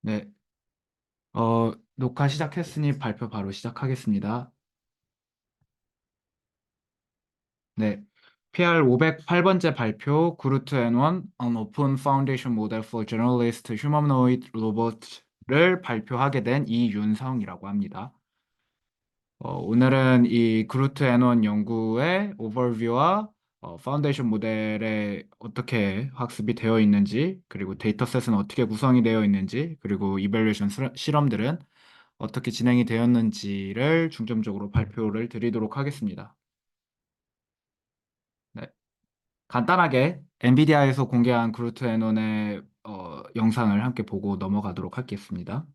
네, 녹화 시작했으니 발표 바로 시작하겠습니다. 네, PR 508번째 발표, 그루트 N1 on Open Foundation Model for Generalist Humanoid Robot를 발표하게 된 이윤성이라고 합니다. 오늘은 이 그루트 N1 연구의 오버뷰와 파운데이션 모델에 어떻게 학습이 되어 있는지, 그리고 데이터셋은 어떻게 구성이 되어 있는지, 그리고 이밸류에이션 실험들은 어떻게 진행이 되었는지를 중점적으로 발표를 드리도록 하겠습니다. 네. 간단하게 엔비디아에서 공개한 그루트 애논의 영상을 함께 보고 넘어가도록 하겠습니다.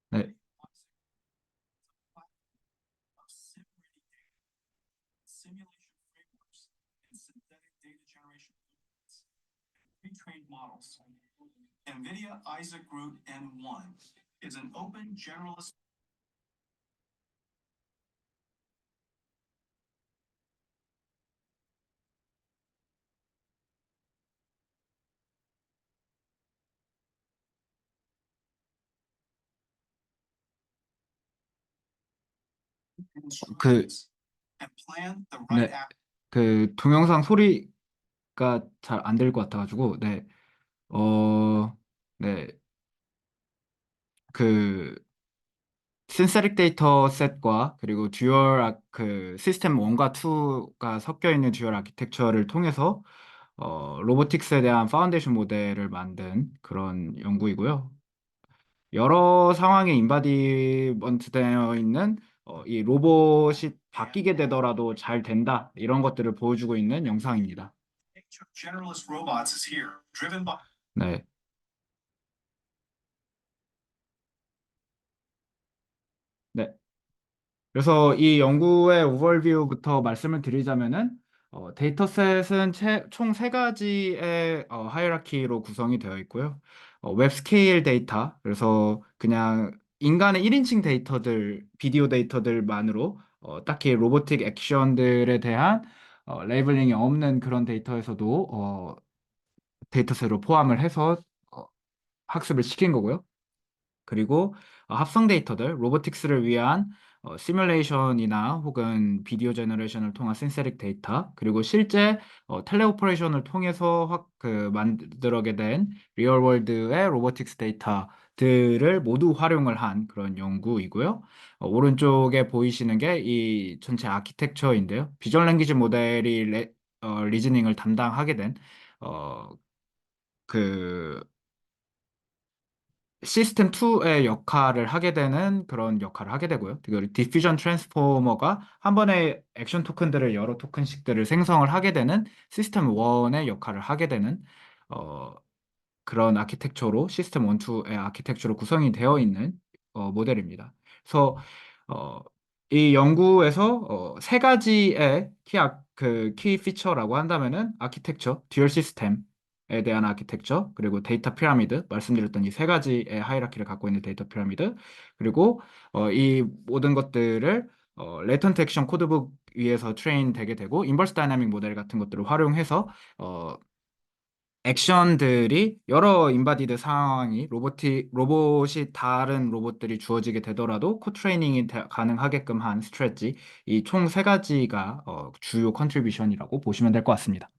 네. 그, 네. 그 동영상 소리가 잘 안 될 것 같아가지고, 네. 네. 그 신세릭 데이터 셋과 그리고 그 시스템 1과 2가 섞여 있는 듀얼 아키텍처를 통해서 로보틱스에 대한 파운데이션 모델을 만든 그런 연구이고요. 여러 상황에 인바디먼트 되어 있는 이 로봇이 바뀌게 되더라도 잘 된다 이런 것들을 보여주고 있는 영상입니다. 네. 네. 그래서 이 연구의 오버뷰부터 말씀을 드리자면은 데이터셋은 총 세 가지의 하이라키로 구성이 되어 있고요. 웹 스케일 데이터, 그래서 그냥 인간의 1인칭 데이터들, 비디오 데이터들만으로 딱히 로보틱 액션들에 대한 레이블링이 없는 그런 데이터에서도 데이터셋으로 포함을 해서 어, 학습을 시킨 거고요. 그리고 합성 데이터들, 로보틱스를 위한 시뮬레이션이나 혹은 비디오 제너레이션을 통한 신세릭 데이터, 그리고 실제 텔레오퍼레이션을 통해서 만들어게 된 리얼 월드의 로보틱스 데이터들을 모두 활용을 한 그런 연구이고요. 오른쪽에 보이시는 게 이 전체 아키텍처인데요. 비전 랭귀지 모델이 리즈닝을 담당하게 된 어, 그 시스템 2의 역할을 하게 되는 그런 역할을 하게 되고요. 그리고 디퓨전 트랜스포머가 한 번에 액션 토큰들을 여러 토큰씩들을 생성을 하게 되는 시스템 1의 역할을 하게 되는 어, 그런 아키텍처로 시스템 1, 2의 아키텍처로 구성이 되어 있는 모델입니다. 그래서 어, 이 연구에서 세 가지의 키 피처라고 한다면은 아키텍처, 듀얼 시스템에 대한 아키텍처, 그리고 데이터 피라미드, 말씀드렸던 이 세 가지의 하이라키를 갖고 있는 데이터 피라미드, 그리고 이 모든 것들을 레턴트 액션 코드북 위에서 트레인 되게 되고 인버스 다이나믹 모델 같은 것들을 활용해서 어, 액션들이 여러 인바디드 상황이 로봇이 다른 로봇들이 주어지게 되더라도 코트레이닝이 가능하게끔 한 스트레지 이 총 세 가지가 주요 컨트리뷰션이라고 보시면 될 것 같습니다.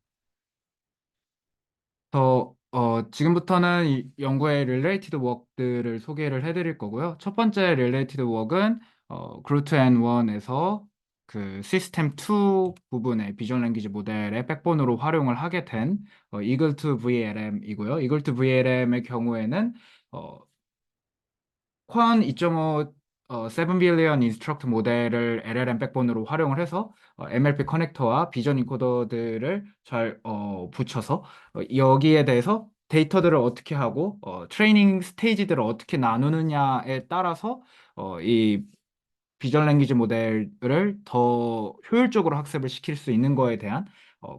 지금부터는 이 연구의 릴레이티드 워크들을 소개를 해드릴 거고요. 첫 번째 릴레이티드 워크는 그루트 N1에서 그 시스템 2 부분의 비전 랭귀지 모델의 백본으로 활용을 하게 된 이글 투 VLM이고요. 이글 투 VLM의 경우에는 어, 쿼안 2.5 7 빌리언 인스트럭트 모델을 LLM 백본으로 활용을 해서 MLP 커넥터와 비전 인코더들을 잘 붙여서 여기에 대해서 데이터들을 어떻게 하고 트레이닝 스테이지들을 어떻게 나누느냐에 따라서 이 비전 랭귀지 모델을 더 효율적으로 학습을 시킬 수 있는 거에 대한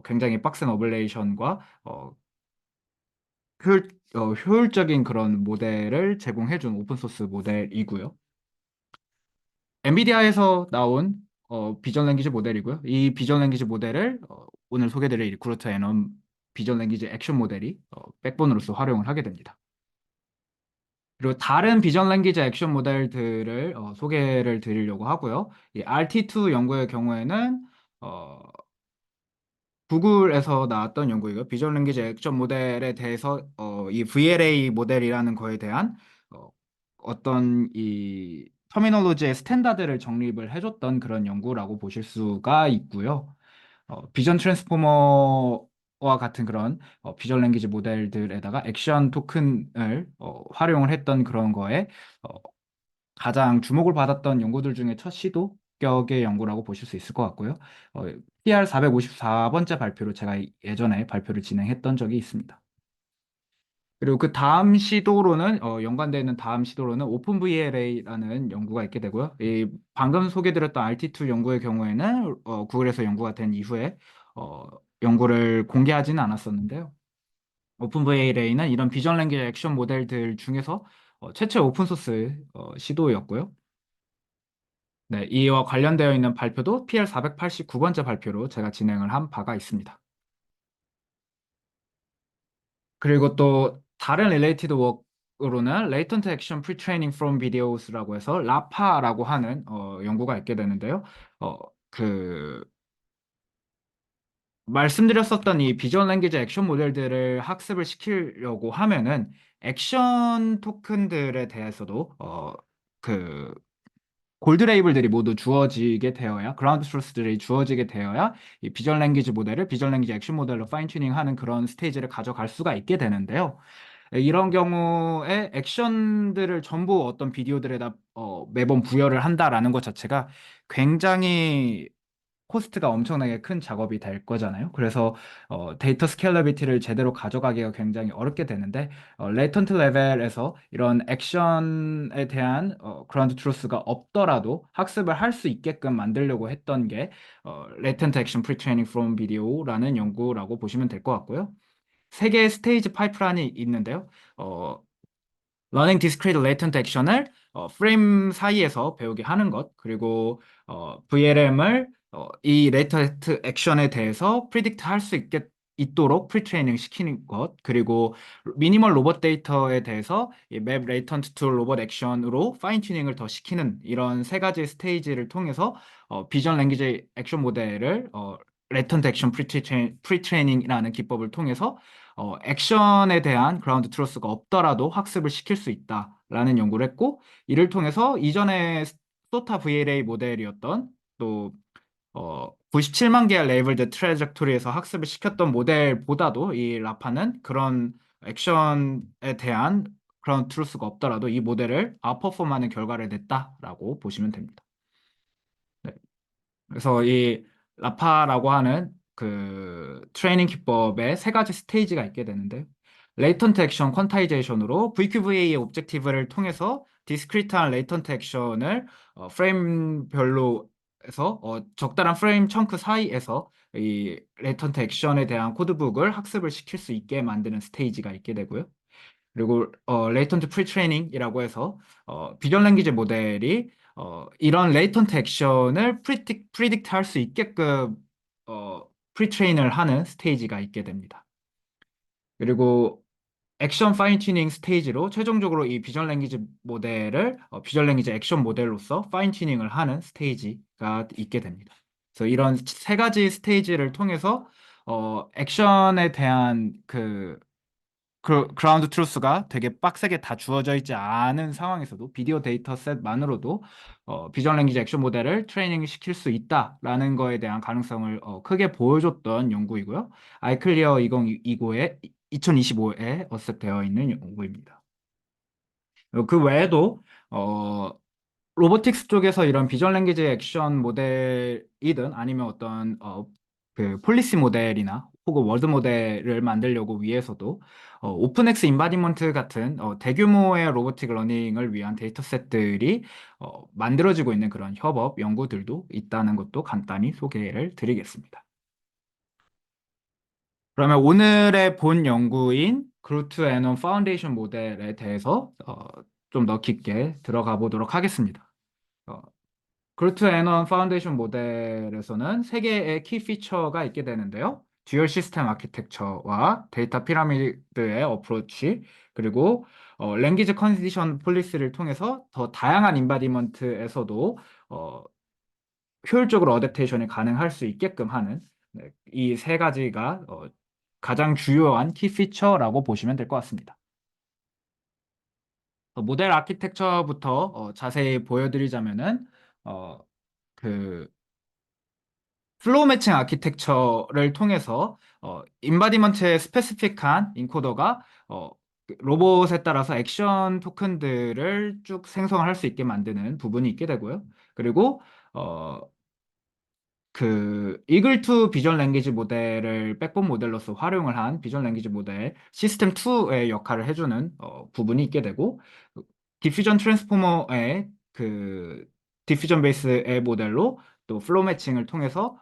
굉장히 빡센 어블레이션과 효율적인 그런 모델을 제공해준 오픈소스 모델이고요. 엔비디아에서 나온 비전 랭귀지 모델이고요. 이 비전 랭귀지 모델을 오늘 소개드릴 이 그루트 애넌 비전 랭귀지 액션 모델이 백본으로서 활용을 하게 됩니다. 그리고 다른 비전 랭귀지 액션 모델들을 소개를 드리려고 하고요. 이 RT2 연구의 경우에는 어, 구글에서 나왔던 연구이고요. 비전 랭귀지 액션 모델에 대해서 이 VLA 모델이라는 거에 대한 어, 어떤 이 터미놀로지의 스탠다드를 정립을 해줬던 그런 연구라고 보실 수가 있고요. 비전 트랜스포머와 같은 그런 비전 랭귀지 모델들에다가 액션 토큰을 활용을 했던 그런 거에 어, 가장 주목을 받았던 연구들 중에 첫 시도격의 연구라고 보실 수 있을 것 같고요. PR 454번째 발표로 제가 예전에 발표를 진행했던 적이 있습니다. 그리고 그 다음 시도로는 연관되어 있는 다음 시도로는 오픈VLA라는 연구가 있게 되고요. 이 방금 소개드렸던 RT2 연구의 경우에는 구글에서 연구가 된 이후에 어, 연구를 공개하지는 않았었는데요. 오픈VLA는 이런 비전 랭귀지 액션 모델들 중에서 최초의 오픈소스 시도였고요. 네, 이와 관련되어 있는 발표도 PR 489번째 발표로 제가 진행을 한 바가 있습니다. 그리고 또 다른 related work으로는 Latent Action Pre-training from Videos라고 해서 라파라고 하는 연구가 있게 되는데요. 어, 그 말씀드렸었던 이 비전 랭귀지 액션 모델들을 학습을 시키려고 하면은 액션 토큰들에 대해서도 그 골드 레이블들이 모두 주어지게 되어야 그라운드 트루스들이 주어지게 되어야 이 비전 랭귀지 모델을 비전 랭귀지 액션 모델로 파인 튜닝하는 그런 스테이지를 가져갈 수가 있게 되는데요. 이런 경우에 액션들을 전부 어떤 비디오들에다 매번 부여를 한다라는 것 자체가 굉장히 코스트가 엄청나게 큰 작업이 될 거잖아요. 그래서 데이터 스케일러비티를 제대로 가져가기가 굉장히 어렵게 되는데 레이턴트 레벨에서 이런 액션에 대한 그라운드 트루스가 없더라도 학습을 할 수 있게끔 만들려고 했던 게 레이턴트 액션 프리트레이닝 프롬 비디오라는 연구라고 보시면 될 것 같고요. 세 개의 스테이지 파이프라인이 있는데요. 어, 러닝 디스크리트 레이턴트 액션을 프레임 사이에서 배우게 하는 것, 그리고 VLM을 이 레이턴트 액션에 대해서 프리딕트 할 수 있도록 프리트레이닝 시키는 것, 그리고 미니멀 로봇 데이터에 대해서 맵 레이턴트 투 로봇 액션으로 파인 튜닝을 더 시키는 이런 세 가지 스테이지를 통해서 비전 랭귀지 액션 모델을 레이턴트 액션 프리트레이닝이라는 기법을 통해서 액션에 대한 그라운드 트루스가 없더라도 학습을 시킬 수 있다라는 연구를 했고, 이를 통해서 이전에 소타 VLA 모델이었던 또 97만 개의 레이블드 트레젝토리에서 학습을 시켰던 모델보다도 이 라파는 그런 액션에 대한 그런 트루스가 없더라도 이 모델을 아웃퍼폼하는 결과를 냈다라고 보시면 됩니다. 네. 그래서 이 라파라고 하는 그 트레이닝 기법에 세 가지 스테이지가 있게 되는데 레이턴트 액션 퀀타이제이션으로 VQVA의 옵젝티브를 통해서 디스크리트한 레이턴트 액션을 프레임별로 해서 적당한 프레임 청크 사이에서 이 레이턴트 액션에 대한 코드북을 학습을 시킬 수 있게 만드는 스테이지가 있게 되고요. 그리고 레이턴트 프리트레이닝이라고 해서 비전 랭귀지 모델이 이런 레이턴트 액션을 프리딕트 할 수 있게끔 프리트레인을 하는 스테이지가 있게 됩니다. 그리고 액션 파인 튜닝 스테이지로 최종적으로 이 비전 랭귀지 모델을 비전 랭귀지 액션 모델로서 파인 튜닝을 하는 스테이지가 있게 됩니다. 그래서 이런 세 가지 스테이지를 통해서 액션에 대한 그라운드 트루스가 되게 빡세게 다 주어져 있지 않은 상황에서도 비디오 데이터셋만으로도 비전 랭귀지 액션 모델을 트레이닝 시킬 수 있다라는 거에 대한 가능성을 크게 보여줬던 연구이고요. 아이클리어 2025에 2025에 어셉되어 있는 연구입니다. 그 외에도 어, 로보틱스 쪽에서 이런 비전 랭귀지 액션 모델이든 아니면 어떤 그 폴리시 모델이나 혹은 월드 모델을 만들려고 위해서도 오픈엑스 인바디먼트 같은 대규모의 로보틱 러닝을 위한 데이터셋들이 만들어지고 있는 그런 협업 연구들도 있다는 것도 간단히 소개를 드리겠습니다. 그러면 오늘의 본 연구인 그루트 애논 파운데이션 모델에 대해서 좀 더 깊게 들어가 보도록 하겠습니다. 어, 그루트 N1 파운데이션 모델에서는 세 개의 키 피처가 있게 되는데요. 듀얼 시스템 아키텍처와 데이터 피라미드의 어프로치, 그리고 랭귀지 컨디션 폴리시를 통해서 더 다양한 인바디먼트에서도 어, 효율적으로 어댑테이션이 가능할 수 있게끔 하는 네, 이 세 가지가 가장 주요한 키 피처라고 보시면 될 것 같습니다. 모델 아키텍처부터 자세히 보여드리자면은 어, 그 플로우 매칭 아키텍처를 통해서 인바디먼트에 스페시픽한 인코더가 그 로봇에 따라서 액션 토큰들을 쭉 생성할 수 있게 만드는 부분이 있게 되고요. 그리고 어, 그 이글 투 비전 랭귀지 모델을 백본 모델로서 활용을 한 비전 랭귀지 모델 시스템 2의 역할을 해주는 부분이 있게 되고 디퓨전 트랜스포머의 그 디퓨전 베이스의 모델로 또 플로우 매칭을 통해서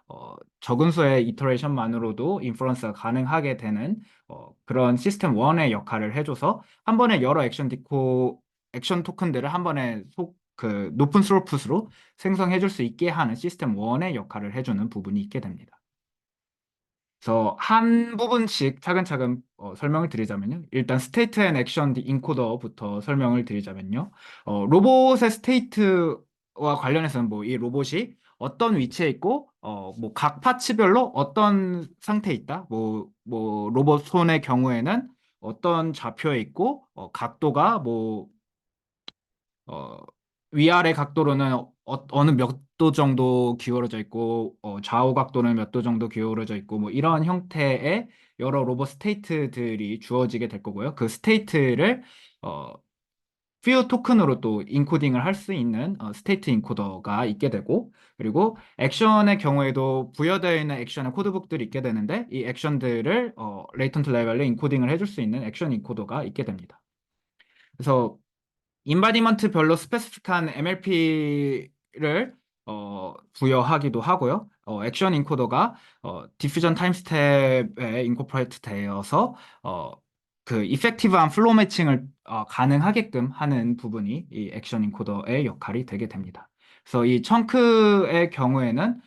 적은 수의 이터레이션만으로도 인퍼런스가 가능하게 되는 그런 시스템 1의 역할을 해줘서 한 번에 여러 액션 토큰들을 한 번에 그 높은 스로풋으로 생성해 줄 수 있게 하는 시스템 1의 역할을 해주는 부분이 있게 됩니다. 그래서 한 부분씩 차근차근 설명을 드리자면요. 일단 스테이트 앤 액션 인코더부터 설명을 드리자면요. 로봇의 스테이트와 관련해서는 뭐 이 로봇이 어떤 위치에 있고 뭐 각 파츠별로 어떤 상태에 있다. 뭐 로봇 손의 경우에는 어떤 좌표에 있고 각도가 뭐 어, 위아래 각도로는 어느 몇 도 정도 기울어져 있고 좌우 각도는 몇 도 정도 기울어져 있고 뭐 이런 형태의 여러 로봇 스테이트들이 주어지게 될 거고요. 그 스테이트를 어, 퓨어 토큰으로 또 인코딩을 할 수 있는 스테이트 인코더가 있게 되고 그리고 액션의 경우에도 부여되어 있는 액션의 코드북들이 있게 되는데 이 액션들을 레이턴트 레벨로 인코딩을 해줄 수 있는 액션 인코더가 있게 됩니다. 그래서 인바디먼트 별로 스페시픽한 MLP를 부여하기도 하고요. 액션 인코더가 디퓨전 타임 스텝에 인코퍼레이트 되어서 어, 그 이펙티브한 플로우 매칭을 가능하게끔 하는 부분이 이 액션 인코더의 역할이 되게 됩니다. 그래서 이 청크의 경우에는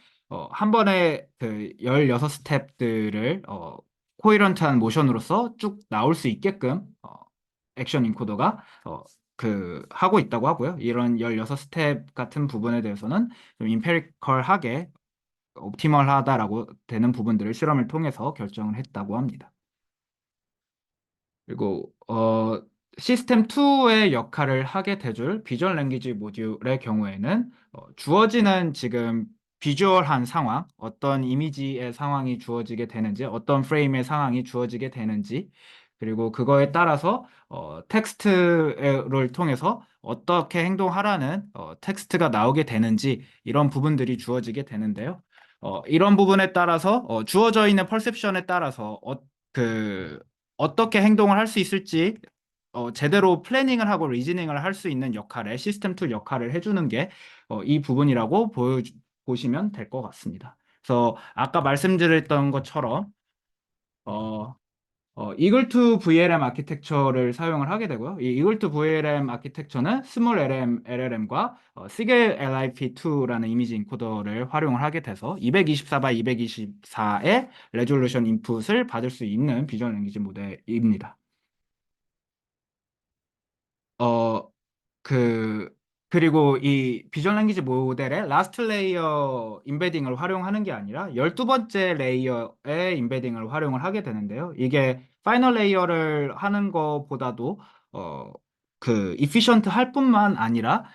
한 번에 그 16스텝들을 코이런트한 모션으로서 쭉 나올 수 있게끔 액션 인코더가 그 하고 있다고 하고요. 이런 16스텝 같은 부분에 대해서는 좀 임페리컬하게 옵티멀하다라고 되는 부분들을 실험을 통해서 결정을 했다고 합니다. 그리고 시스템 2의 역할을 하게 돼줄 비주얼 랭귀지 모듈의 경우에는 주어지는 지금 비주얼한 상황, 어떤 이미지의 상황이 주어지게 되는지, 어떤 프레임의 상황이 주어지게 되는지, 그리고 그거에 따라서 텍스트를 통해서 어떻게 행동하라는 텍스트가 나오게 되는지 이런 부분들이 주어지게 되는데요. 이런 부분에 따라서 주어져 있는 퍼셉션에 따라서 그 어떻게 행동을 할 수 있을지 제대로 플래닝을 하고 리즈닝을 할 수 있는 역할에 시스템 툴 역할을 해주는 게 이 부분이라고 보시면 될 것 같습니다. 그래서 아까 말씀드렸던 것처럼 어, 이글 투 VLM 아키텍처를 사용을 하게 되고요. 이 이글 투 VLM 아키텍처는 스몰 LM, LLM과 시겔 LIP2라는 이미지 인코더를 활용을 하게 돼서 224 by 224의 레졸루션 인풋을 받을 수 있는 비전 랭귀지 모델입니다. 어, 그, 그리고 이 비전 랭귀지 모델의 라스트 레이어 인베딩을 활용하는 게 아니라 12번째 레이어의 인베딩을 활용을 하게 되는데요. 이게 파이널 레이어를 하는 것보다도 어, 그 이피션트 할 뿐만 아니라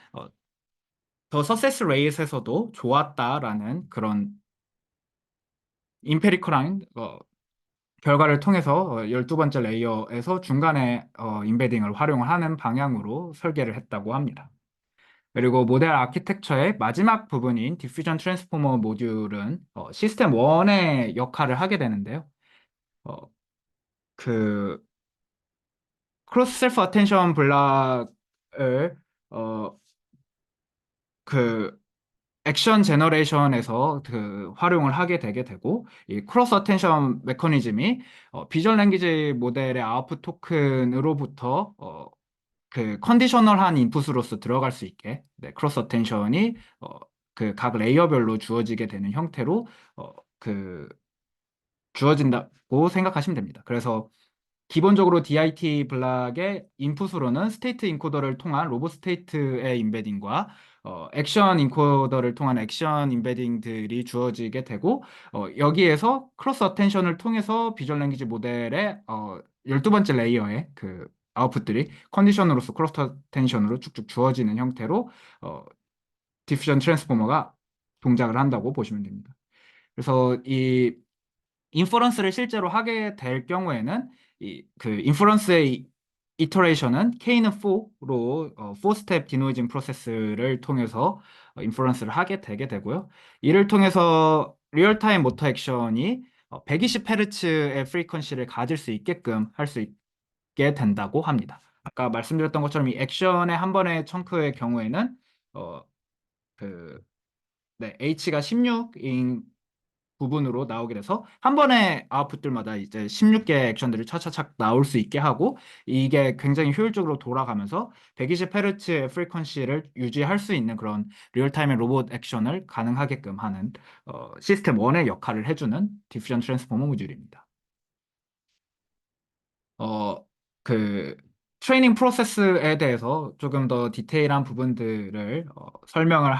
더 서세스 레이트에서도 좋았다라는 그런 임페리컬한 결과를 통해서 12번째 레이어에서 중간에 인베딩을 활용을 하는 방향으로 설계를 했다고 합니다. 그리고 모델 아키텍처의 마지막 부분인 디퓨전 트랜스포머 모듈은 시스템 1의 역할을 하게 되는데요. 어, 그 크로스 셀프 어텐션 블락을 어, 그 액션 제너레이션에서 그 활용을 하게 되게 되고 이 크로스 어텐션 메커니즘이 비전 랭귀지 모델의 아웃풋 토큰으로부터 그 컨디셔널한 인풋으로서 들어갈 수 있게 네, 크로스 어텐션이 그 각 레이어별로 주어지게 되는 형태로 그 주어진다고 생각하시면 됩니다. 그래서 기본적으로 DIT 블락의 인풋으로는 스테이트 인코더를 통한 로봇 스테이트의 임베딩과 액션 인코더를 통한 액션 임베딩들이 주어지게 되고 여기에서 크로스 어텐션을 통해서 비주얼 랭귀지 모델의 12번째 레이어의 그 아웃풋들이 컨디션으로서 크로스 어텐션으로 쭉쭉 주어지는 형태로 어, 디퓨전 트랜스포머가 동작을 한다고 보시면 됩니다. 그래서 이 인퍼런스를 실제로 하게 될 경우에는 그 인퍼런스의 이터레이션은 K는 4로 4스텝 디노이징 프로세스를 통해서 인퍼런스를 하게 되게 되고요. 이를 통해서 리얼타임 모터 액션이 120Hz의 프리퀀시를 가질 수 있게끔 할 수 있게 된다고 합니다. 아까 말씀드렸던 것처럼 이 액션의 한 번의 청크의 경우에는 어, 그 네, H가 16인 부분으로 나오게 돼서 한 번에 아웃풋들마다 이제 16개 액션들이 차차착 나올 수 있게 하고 이게 굉장히 효율적으로 돌아가면서 120Hz의 프리퀀시를 유지할 수 있는 그런 리얼타임의 로봇 액션을 가능하게끔 하는 시스템 1의 역할을 해주는 디퓨전 트랜스포머 모듈입니다. 어, 그 트레이닝 프로세스에 대해서 조금 더 디테일한 부분들을 설명을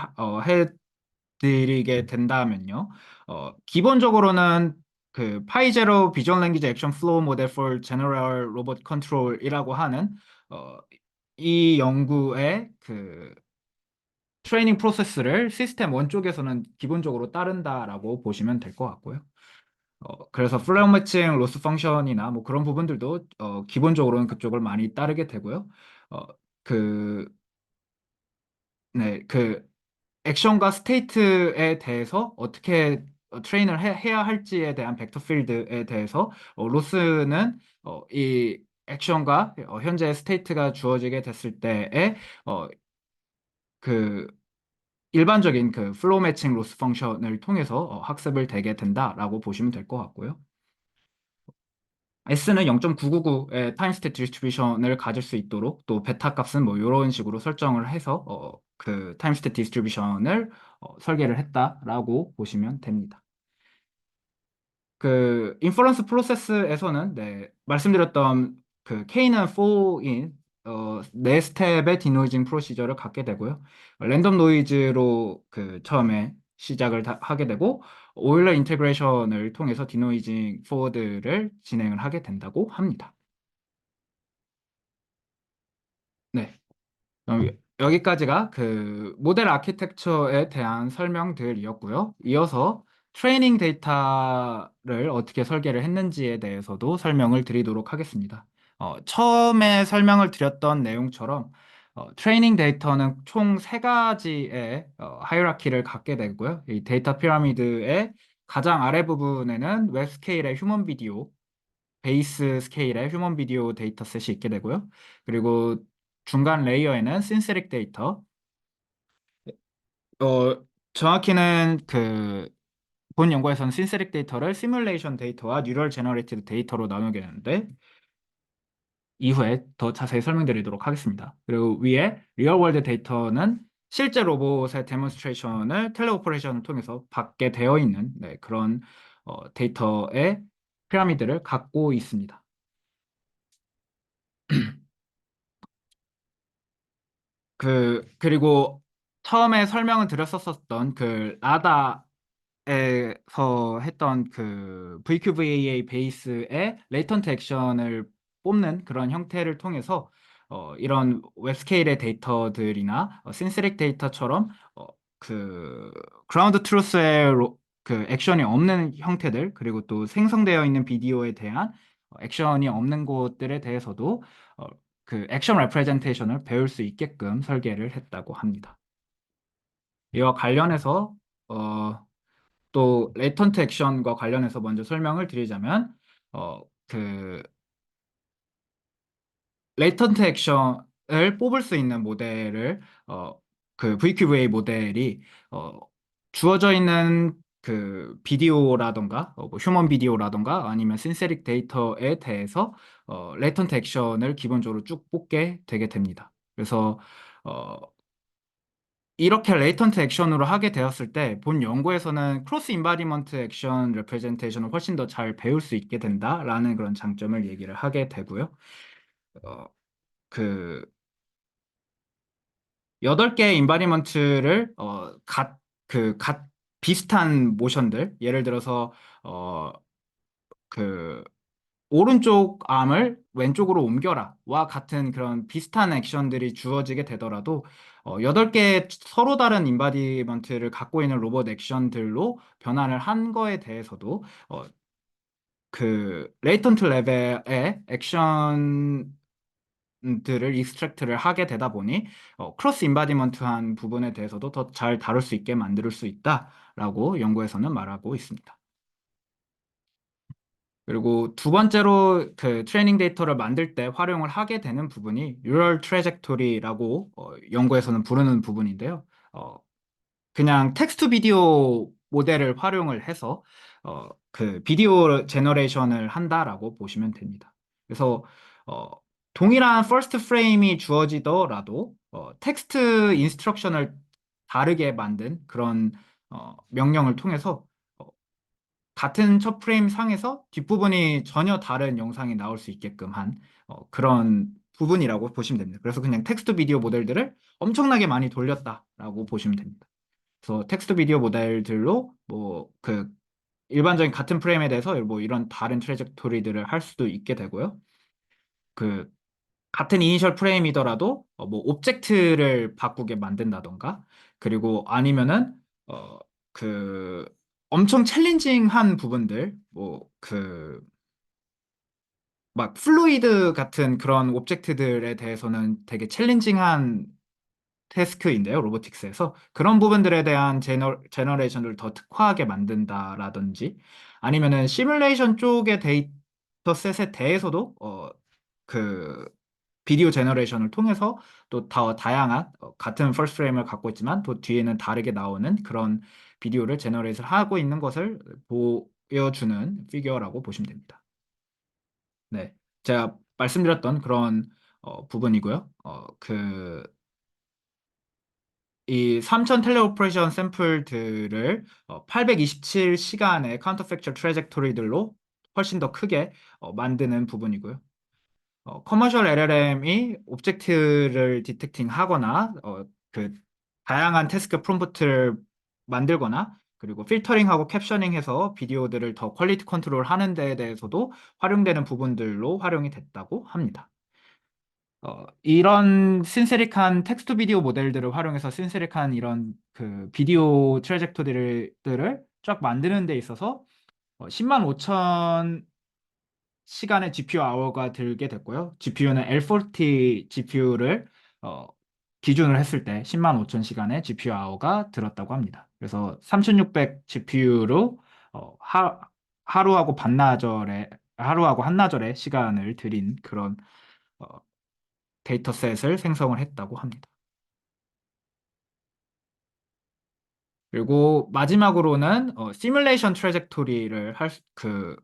해드리게 된다면요. 기본적으로는 그 파이제로 비주얼 랭귀지 액션 플로우 모델 for general robot control이라고 하는 어, 이 연구의 그 트레이닝 프로세스를 시스템 1 쪽에서는 기본적으로 따른다라고 보시면 될 것 같고요. 그래서 플레어 매칭, 로스 펑션이나 뭐 그런 부분들도 기본적으로는 그쪽을 많이 따르게 되고요. 어, 그, 네, 그 액션과 스테이트에 대해서 어떻게 트레인을 해야 할지에 대한 벡터 필드에 대해서 로스는 이 액션과 현재 스테이트가 주어지게 됐을 때에 어, 그 일반적인 그 플로우 매칭 로스 펑션을 통해서 학습을 되게 된다라고 보시면 될 것 같고요. S는 0.999의 타임 스테이트 디스트리뷰션을 가질 수 있도록 또 베타 값은 뭐 이런 식으로 설정을 해서 그 타임 스테이트 디스트리뷰션을 설계를 했다라고 보시면 됩니다. 그 인퍼런스 프로세스에서는 네, 말씀드렸던 그 K는 4인 네 스텝의 디노이징 프로시저를 갖게 되고요. 랜덤 노이즈로 그 처음에 시작을 하게 되고 오일러 인테그레이션을 통해서 디노이징 포워드를 진행을 하게 된다고 합니다. 네. 여기까지가 그 모델 아키텍처에 대한 설명들이었고요. 이어서 트레이닝 데이터를 어떻게 설계를 했는지에 대해서도 설명을 드리도록 하겠습니다. 처음에 설명을 드렸던 내용처럼 트레이닝 데이터는 총 세 가지의 하이라키를 갖게 되고요. 이 데이터 피라미드의 가장 아래 부분에는 웹 스케일의 휴먼 비디오, 베이스 스케일의 휴먼 비디오 데이터셋이 있게 되고요. 그리고 중간 레이어에는 신세릭 데이터, 어, 정확히는 그 본 연구에서는 신세릭 데이터를 시뮬레이션 데이터와 뉴럴 제너레이티드 데이터로 나누게 되는데 이후에 더 자세히 설명드리도록 하겠습니다. 그리고 위에 리얼 월드 데이터는 실제 로봇의 데몬스트레이션을 텔레오퍼레이션을 통해서 받게 되어 있는 네, 그런 데이터의 피라미드를 갖고 있습니다. 그리고 처음에 설명을 드렸었던 그 라다에서 했던 그 VQVA 베이스의 레이턴트 액션을 뽑는 그런 형태를 통해서 이런 웹스케일의 데이터들이나 신스릭 데이터처럼 그 그라운드 트루스의 그 액션이 없는 형태들 그리고 또 생성되어 있는 비디오에 대한 액션이 없는 것들에 대해서도 어, 그 액션 레프레젠테이션을 배울 수 있게끔 설계를 했다고 합니다. 이와 관련해서 또 레이턴트 액션과 관련해서 먼저 설명을 드리자면 그 레이턴트 액션을 뽑을 수 있는 모델을 그 VQA 모델이 어, 주어져 있는 그 비디오라던가 뭐 휴먼 비디오라던가 아니면 신세릭 데이터에 대해서 레이턴트 액션을 기본적으로 쭉 뽑게 되게 됩니다. 그래서 어, 이렇게 레이턴트 액션으로 하게 되었을 때 본 연구에서는 크로스 인바디먼트 액션 레프레젠테이션을 훨씬 더 잘 배울 수 있게 된다라는 그런 장점을 얘기를 하게 되고요. 어, 그 8개의 인바디먼트를 비슷한 모션들, 예를 들어서 어, 그 오른쪽 암을 왼쪽으로 옮겨라와 같은 그런 비슷한 액션들이 주어지게 되더라도 8개 서로 다른 인바디먼트를 갖고 있는 로봇 액션들로 변환을 한 거에 대해서도 어, 그 레이턴트 레벨의 액션들을 익스트랙트를 하게 되다 보니 크로스 인바디먼트한 부분에 대해서도 더 잘 다룰 수 있게 만들 수 있다라고 연구에서는 말하고 있습니다. 그리고 두 번째로 그 트레이닝 데이터를 만들 때 활용을 하게 되는 부분이 뉴럴 트래젝토리라고 연구에서는 부르는 부분인데요. 어, 그냥 텍스트 비디오 모델을 활용을 해서 그 비디오 제너레이션을 한다라고 보시면 됩니다. 그래서 어, 동일한 퍼스트 프레임이 주어지더라도 텍스트 인스트럭션을 다르게 만든 그런 명령을 통해서 어, 같은 첫 프레임 상에서 뒷부분이 전혀 다른 영상이 나올 수 있게끔 한 그런 부분이라고 보시면 됩니다. 그래서 그냥 텍스트 비디오 모델들을 엄청나게 많이 돌렸다라고 보시면 됩니다. 그래서 텍스트 비디오 모델들로 뭐 그 일반적인 같은 프레임에 대해서 뭐 이런 다른 트레젝토리들을 할 수도 있게 되고요. 그 같은 이니셜 프레임이더라도 뭐 옵젝트를 바꾸게 만든다던가 그리고 아니면은 어 그 엄청 챌린징한 부분들 뭐 그 막 플루이드 같은 그런 옵젝트들에 대해서는 되게 챌린징한 태스크인데요, 로보틱스에서. 그런 부분들에 대한 제너레이션을 더 특화하게 만든다라든지, 아니면은 시뮬레이션 쪽의 데이터 셋에 대해서도, 그, 비디오 제너레이션을 통해서 또 더 다양한, 같은 퍼스트 프레임을 갖고 있지만, 또 뒤에는 다르게 나오는 그런 비디오를 제너레이트 하고 있는 것을 보여주는 피규어라고 보시면 됩니다. 네. 제가 말씀드렸던 그런, 부분이고요. 이 3000 텔레오퍼레이션 샘플들을 827시간의 카운터 팩처 트래젝토리들로 훨씬 더 크게 만드는 부분이고요. 커머셜 LLM이 오브젝트를 디텍팅 하거나 그 다양한 태스크 프롬프트를 만들거나 그리고 필터링하고 캡셔닝해서 비디오들을 더 퀄리티 컨트롤 하는 데에 대해서도 활용되는 부분들로 활용이 됐다고 합니다. 이런 신세릭한 텍스트 비디오 모델들을 활용해서 신세릭한 이런 그 비디오 트래젝토리들을 쫙 만드는 데 있어서 10만 5천 시간의 GPU 아워가 들게 됐고요. GPU는 L40 GPU를 기준으로 했을 때 10만 5천 시간의 GPU 아워가 들었다고 합니다. 그래서 3600 GPU로 하루하고 하루하고 한나절의 시간을 들인 그런 어, 데이터셋을 생성을 했다고 합니다. 그리고 마지막으로는 시뮬레이션 트래젝토리를 그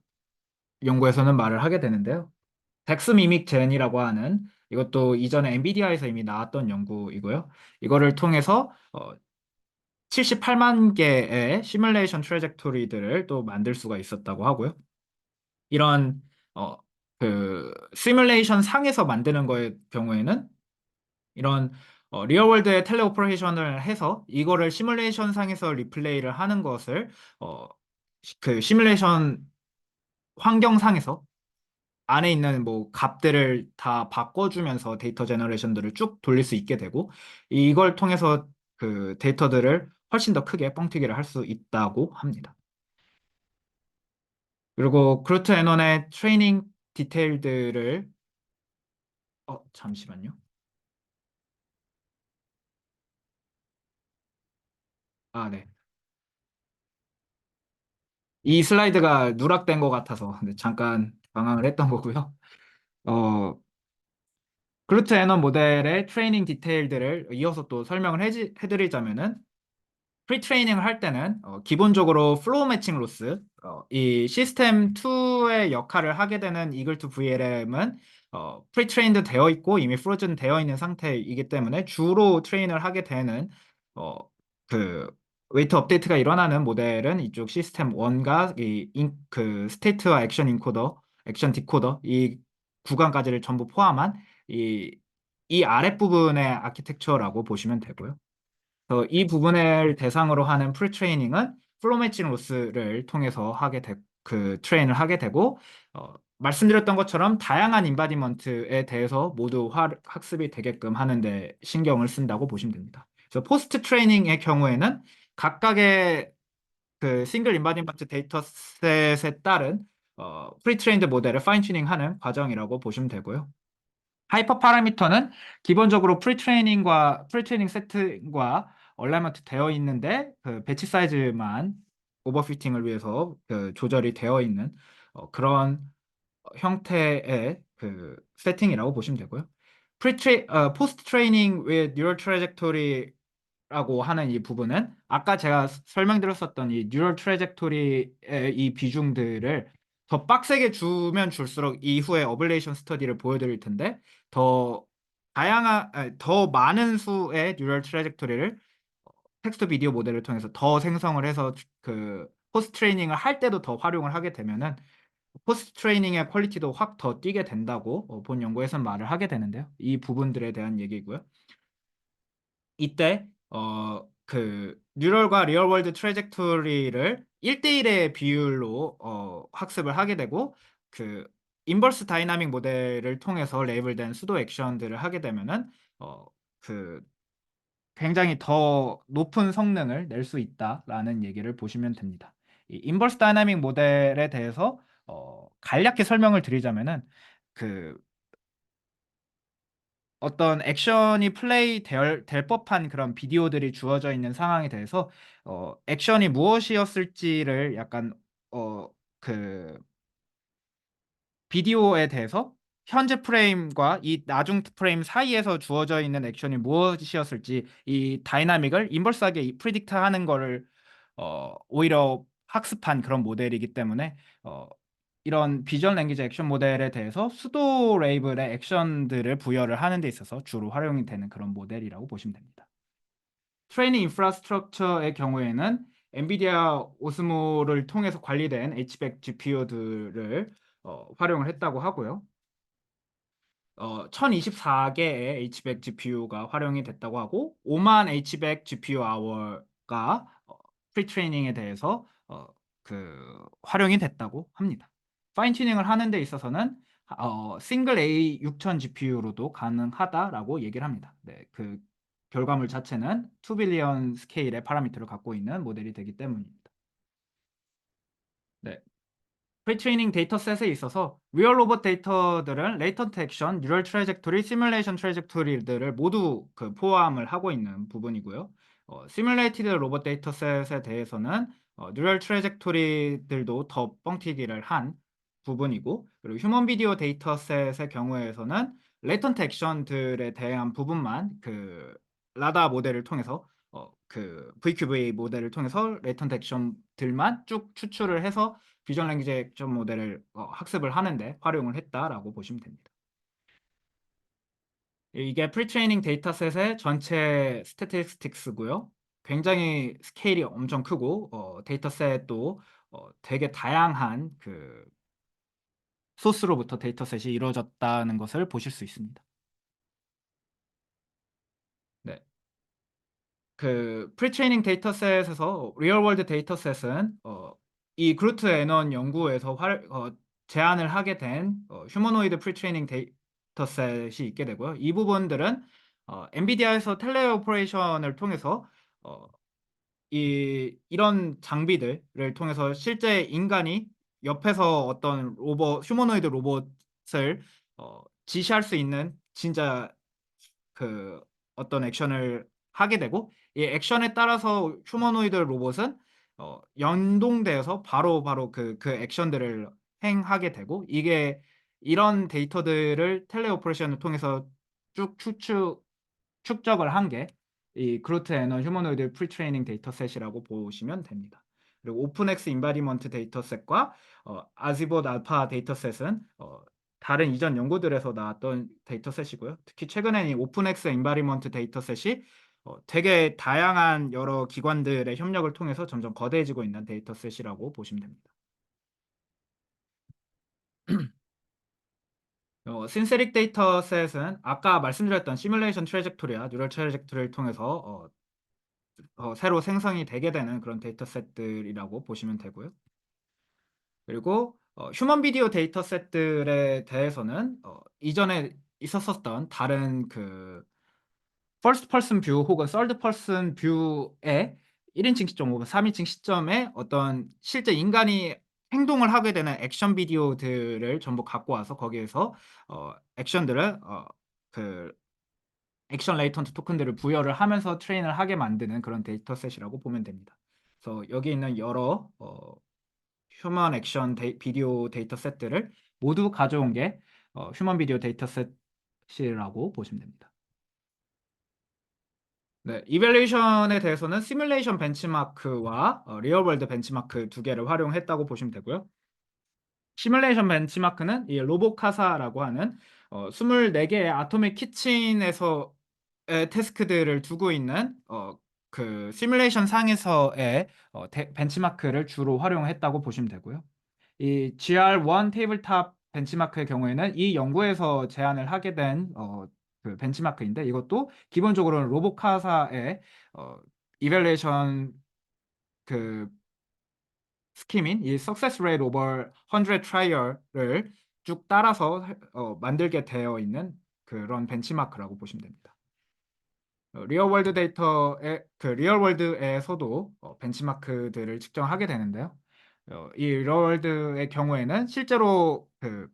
연구에서는 말을 하게 되는데요. 덱스 미믹 젠이라고 하는 이것도 이전에 엔비디아에서 이미 나왔던 연구이고요. 이거를 통해서 78만 개의 시뮬레이션 트래젝토리들을 또 만들 수가 있었다고 하고요. 이런 어, 그 시뮬레이션 상에서 만드는 거의 경우에는 이런 리얼월드의 텔레오퍼레이션을 해서 이거를 시뮬레이션 상에서 리플레이를 하는 것을 어, 그 시뮬레이션 환경상에서 안에 있는 뭐 값들을 다 바꿔주면서 데이터 제너레이션들을 쭉 돌릴 수 있게 되고 이걸 통해서 그 데이터들을 훨씬 더 크게 뻥튀기를 할 수 있다고 합니다. 그리고 그루트 애넌의 트레이닝 디테일들을 잠시만요. 아, 네. 이 슬라이드가 누락된 것 같아서 네, 잠깐 방황을 했던 거고요. 어, 그루트 애넌 모델의 트레이닝 디테일들을 이어서 또 설명을 해드리자면은 프리 트레이닝을 할 때는 기본적으로 플로우 매칭 로스, 이 시스템 2의 역할을 하게 되는 이글 투 VLM은 프리 트레인드 되어 있고 이미 프로즌 되어 있는 상태이기 때문에 주로 트레인을 하게 되는 어, 그 웨이트 업데이트가 일어나는 모델은 이쪽 시스템 1과 그 스테이트와 액션 인코더, 액션 디코더 이 구간까지를 전부 포함한 이 아랫부분의 아키텍처라고 보시면 되고요. 이 부분을 대상으로 하는 프리트레이닝은 플로 매칭 로스를 통해서 그 트레인을 하게 되고 말씀드렸던 것처럼 다양한 인바디먼트에 대해서 모두 학습이 되게끔 하는데 신경을 쓴다고 보시면 됩니다. 그래서 포스트 트레이닝의 경우에는 각각의 그 싱글 인바디먼트 데이터셋에 따른 프리트레인드 모델을 파인 튜닝하는 과정이라고 보시면 되고요. 하이퍼 파라미터는 기본적으로 프리트레이닝 세팅과 얼라이먼트 되어 있는데 그 배치 사이즈만 오버피팅을 위해서 그 조절이 되어 있는 그런 형태의 그 세팅이라고 보시면 되고요. 포스트 트레이닝 with neural trajectory라고 하는 이 부분은 아까 제가 설명드렸었던 이 뉴럴 트래젝토리의 이 비중들을 더 빡세게 주면 줄수록 이후에 어블레이션 스터디를 보여드릴 텐데 더 더 많은 수의 뉴럴 트래젝토리를 텍스트 비디오 모델을 통해서 더 생성을 해서 그 포스트 트레이닝을 할 때도 더 활용을 하게 되면은 포스트 트레이닝의 퀄리티도 확 더 뛰게 된다고 본 연구에서는 말을 하게 되는데요. 이 부분들에 대한 얘기고요. 이때 그 뉴럴과 리얼 월드 트래젝토리를 1대1의 비율로 학습을 하게 되고 그 인버스 다이나믹 모델을 통해서 레이블된 수도 액션들을 하게 되면은 그 굉장히 더 높은 성능을 낼 수 있다라는 얘기를 보시면 됩니다. 이 인버스 다이나믹 모델에 대해서 간략히 설명을 드리자면은 그 어떤 액션이 플레이 될 법한 그런 비디오들이 주어져 있는 상황에 대해서 액션이 무엇이었을지를 약간 그 비디오에 대해서 현재 프레임과 이 나중 프레임 사이에서 주어져 있는 액션이 무엇이었을지 이 다이나믹을 인버스하게 프리딕트하는 거를 오히려 학습한 그런 모델이기 때문에 이런 비전 랭귀지 액션 모델에 대해서 수도 레이블의 액션들을 부여를 하는 데 있어서 주로 활용이 되는 그런 모델이라고 보시면 됩니다. 트레이닝 인프라스트럭처의 경우에는 엔비디아 오스모를 통해서 관리된 H100 GPU들을 활용을 했다고 하고요. 1024개의 H100 GPU가 활용이 됐다고 하고 5만 H100 GPU 아워가 프리트레이닝에 대해서 활용이 됐다고 합니다. 파인 튜닝을 하는 데 있어서는 싱글 A 6000 GPU로도 가능하다라고 얘기를 합니다. 네, 그 결과물 자체는 2 빌리언 스케일의 파라미터를 갖고 있는 모델이 되기 때문입니다. 네, 프리트레이닝 데이터셋에 있어서 리얼 로봇 데이터들은 레이턴트 액션, 뉴럴 트래젝토리, 시뮬레이션 트래젝토리들을 모두 그 포함을 하고 있는 부분이고요. 시뮬레이티드 로봇 데이터셋에 대해서는 뉴럴 트래젝토리들도 더 뻥튀기를 한 부분이고, 그리고 휴먼 비디오 데이터셋의 경우에서는 레이턴트 액션들에 대한 부분만 그 라다 모델을 통해서 그 VQV 모델을 통해서 레이턴트 액션들만 쭉 추출을 해서 비전 랭귀지 액션 모델을 학습을 하는데 활용을 했다라고 보시면 됩니다. 이게 프리트레이닝 데이터셋의 전체 스태티스틱스고요. 굉장히 스케일이 엄청 크고 데이터셋도 되게 다양한 그 소스로부터 데이터셋이 이루어졌다는 것을 보실 수 있습니다. 네. 그 프리트레이닝 데이터셋에서 리얼 월드 데이터셋은 이 그루트 애넌 연구에서 제안을 하게 된 휴머노이드 프리트레이닝 데이터셋이 있게 되고요. 이 부분들은 엔비디아에서 텔레 오퍼레이션을 통해서 어, 이런 장비들을 통해서 실제 인간이 옆에서 어떤 휴머노이드 로봇을 지시할 수 있는 진짜 그 어떤 액션을 하게 되고 이 액션에 따라서 휴머노이드 로봇은 연동돼서 바로 그 액션들을 행하게 되고 이게 이런 데이터들을 텔레 오퍼레이션을 통해서 쭉 축적을 한 게 이 그루트 애너 휴머노이드 프리트레이닝 데이터셋이라고 보시면 됩니다. 그리고 오픈엑스 인바디먼트 데이터셋과 아지봇 알파 데이터셋은 다른 이전 연구들에서 나왔던 데이터셋이고요. 특히 최근에 이 오픈엑스 인바디먼트 데이터셋이 되게 다양한 여러 기관들의 협력을 통해서 점점 거대해지고 있는 데이터셋이라고 보시면 됩니다. 신세릭 데이터셋은 아까 말씀드렸던 시뮬레이션 트래젝토리와 뉴럴 트래젝토리를 통해서 새로 생성이 되게 되는 그런 데이터셋들이라고 보시면 되고요. 그리고 휴먼 비디오 데이터셋들에 대해서는 이전에 있었었던 다른 그 퍼스트 퍼슨 뷰 혹은 서드 퍼슨 뷰의 1인칭 시점 혹은 3인칭 시점에 어떤 실제 인간이 행동을 하게 되는 액션 비디오들을 전부 갖고 와서 거기에서 액션들을 그 액션 레이턴트 토큰들을 부여를 하면서 트레인을 하게 만드는 그런 데이터셋이라고 보면 됩니다. 그래서 여기 있는 여러 휴먼 액션 비디오 데이터셋들을 모두 가져온 게 휴먼 비디오 데이터셋이라고 보시면 됩니다. 네, 이밸류에이션에 대해서는 시뮬레이션 벤치마크와 리얼 월드 벤치마크 두 개를 활용했다고 보시면 되고요. 시뮬레이션 벤치마크는 이 로보카사라고 하는 24개의 아토믹 키친에서의 태스크들을 두고 있는 그 시뮬레이션 상에서의 벤치마크를 주로 활용했다고 보시면 되고요. 이 GR1 테이블탑 벤치마크의 경우에는 이 연구에서 제안을 하게 된 그 벤치마크인데 이것도 기본적으로는 로보카사의 이밸루에이션 그 스킴인 이 Success Rate over 100 Trial을 쭉 따라서 만들게 되어 있는 그런 벤치마크라고 보시면 됩니다. 리얼월드 데이터의 그 리얼월드에서도 벤치마크들을 측정하게 되는데요. 이 리얼월드의 경우에는 실제로 그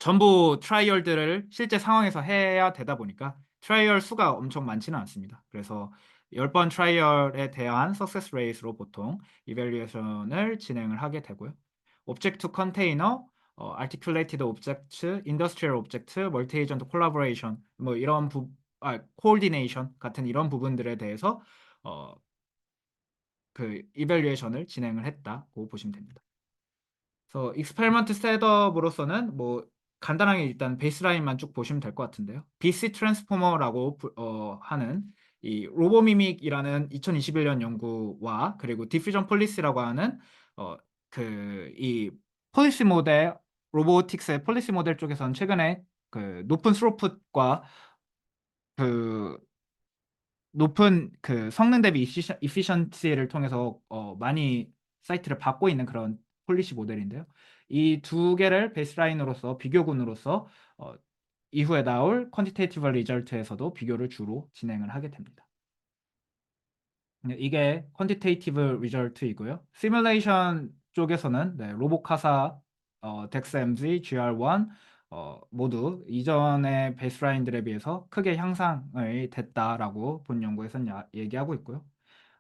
전부 트라이얼들을 실제 상황에서 해야 되다 보니까 트라이얼 수가 엄청 많지는 않습니다. 그래서 10번 트라이얼에 대한 석세스 레이스로 보통 이밸류에이션을 진행을 하게 되고요. 오브젝트 투 컨테이너, articulated object, industrial object, multi-agent collaboration 뭐 이런 coordination 같은 이런 부분들에 대해서 그 이밸류에이션을 진행을 했다고 보시면 됩니다. 그래서 익스페리먼트 셋업으로서는 뭐 간단하게 일단 베이스라인만 쭉 보시면 될 것 같은데요. BC 트랜스포머라고 하는 이 로보미믹이라는 2021년 연구와 그리고 디퓨전 폴리시라고 하는 그 이 폴리시 모델 로보틱스의 폴리시 모델 쪽에서는 최근에 그 높은 스로풋과 그 높은 그 성능 대비 이피션시를 통해서 많이 사이트를 받고 있는 그런 폴리시 모델인데요. 이 두 개를 베이스라인으로서 비교군으로서 이후에 나올 퀀티테이티브 리절트에서도 비교를 주로 진행을 하게 됩니다. 이게 퀀티테이티브 리절트이고요. 시뮬레이션 쪽에서는 로보카사, 덱스MZ, GR1 모두 이전의 베이스라인들에 비해서 크게 향상이 됐다라고 본 연구에서는 얘기하고 있고요.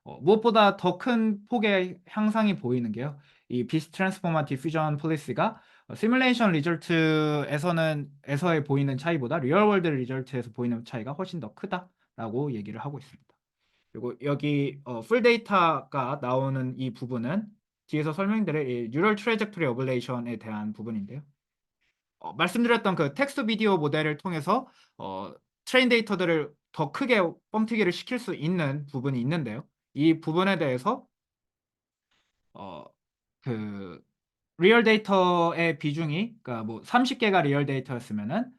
무엇보다 더 큰 폭의 향상이 보이는 게요. 이 비스 트랜스포머 디퓨전 폴리시가 시뮬레이션 리절트에서의 보이는 차이보다 리얼 월드 리절트에서 보이는 차이가 훨씬 더 크다라고 얘기를 하고 있습니다. 그리고 여기 풀 데이터가 나오는 이 부분은 뒤에서 설명드릴 이 뉴럴 트래젝토리 어블레이션에 대한 부분인데요. 말씀드렸던 그 텍스트 비디오 모델을 통해서 트레인 데이터들을 더 크게 뻥튀기를 시킬 수 있는 부분이 있는데요. 이 부분에 대해서 그 리얼 데이터의 비중이 그러니까 뭐 30개가 리얼 데이터였으면은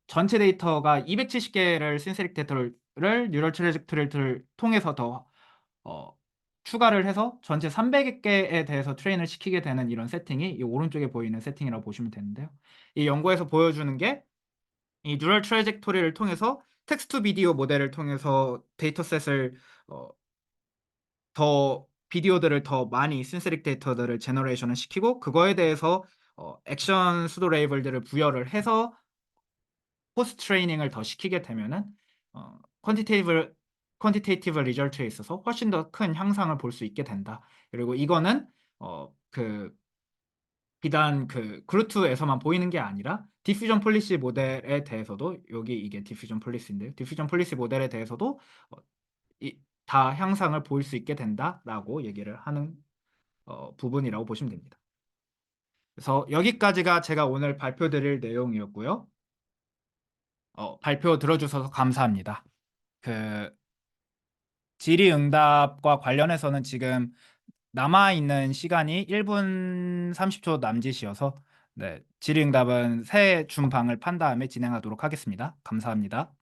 전체 데이터가 270개를 신세릭 데이터를 뉴럴 트래젝토리를 통해서 더 추가를 해서 전체 300개에 대해서 트레인을 시키게 되는 이런 세팅이 이 오른쪽에 보이는 세팅이라고 보시면 되는데요. 이 연구에서 보여주는 게 이 뉴럴 트래젝토리를 통해서 텍스트 비디오 모델을 통해서 데이터셋을 더 비디오들을 더 많이 신세릭 데이터들을 제너레이션을 시키고 그거에 대해서 액션 수도 레이블들을 부여를 해서 포스트 트레이닝을 더 시키게 되면은 퀀티테이티브 리절트에 있어서 훨씬 더 큰 향상을 볼 수 있게 된다. 그리고 이거는 그 비단 그 그루트에서만 보이는 게 아니라 디퓨전 폴리시 모델에 대해서도 여기 이게 디퓨전 폴리시인데요. 디퓨전 폴리시 모델에 대해서도 다 향상을 보일 수 있게 된다라고 얘기를 하는 부분이라고 보시면 됩니다. 그래서 여기까지가 제가 오늘 발표드릴 내용이었고요. 발표 들어주셔서 감사합니다. 그 질의응답과 관련해서는 지금 남아있는 시간이 1분 30초 남짓이어서 네, 질의응답은 세 준 방을 판 다음에 진행하도록 하겠습니다. 감사합니다.